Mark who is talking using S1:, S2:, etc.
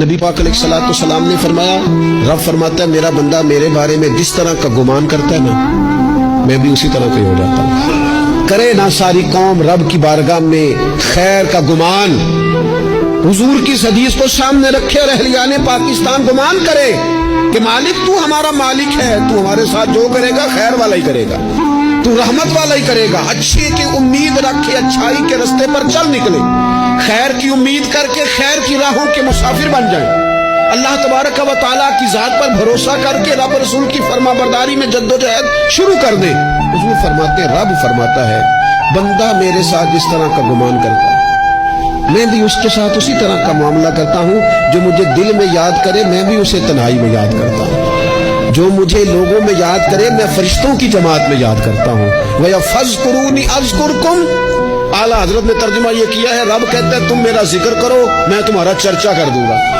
S1: نبی پاک علیہ الصلوۃ والسلام نے فرمایا، رب فرماتا ہے میرا بندہ میرے بارے میں جس طرح کا گمان کرتا ہے نا، میں بھی اسی طرح کا ہو جاتا ہوں۔ کرے نہ ساری قوم رب کی بارگاہ میں خیر کا گمان، حضور کی اس حدیث کو سامنے رکھے اور اہلیان پاکستان گمان کرے کہ مالک تو ہمارا مالک ہے، تو ہمارے ساتھ جو کرے گا خیر والا ہی کرے گا، تو رحمت والا ہی کرے گا۔ اچھی کی امید رکھے، اچھائی کے رستے پر چل نکلے، خیر کی امید کر کے خیر کی راہوں کے مسافر بن جائیں، اللہ تبارک و تعالیٰ کی ذات پر بھروسہ کر کے رب رسول کی فرما برداری میں جد و جہد شروع کر دیں۔ حضور فرماتے، رب فرماتا ہے بندہ میرے ساتھ جس طرح کا گمان کرتا ہے میں بھی اس کے ساتھ اسی طرح کا معاملہ کرتا ہوں، جو مجھے دل میں یاد کرے میں بھی اسے تنہائی میں یاد کرتا ہوں، جو مجھے لوگوں میں یاد کرے میں فرشتوں کی جماعت میں یاد کرتا ہوں۔ وَيَفَذْكُرُونِ أَذْكُرْكُمْ، اعلیٰ حضرت نے ترجمہ یہ کیا ہے، رب کہتا ہے تم میرا ذکر کرو میں تمہارا چرچا کر دوں گا۔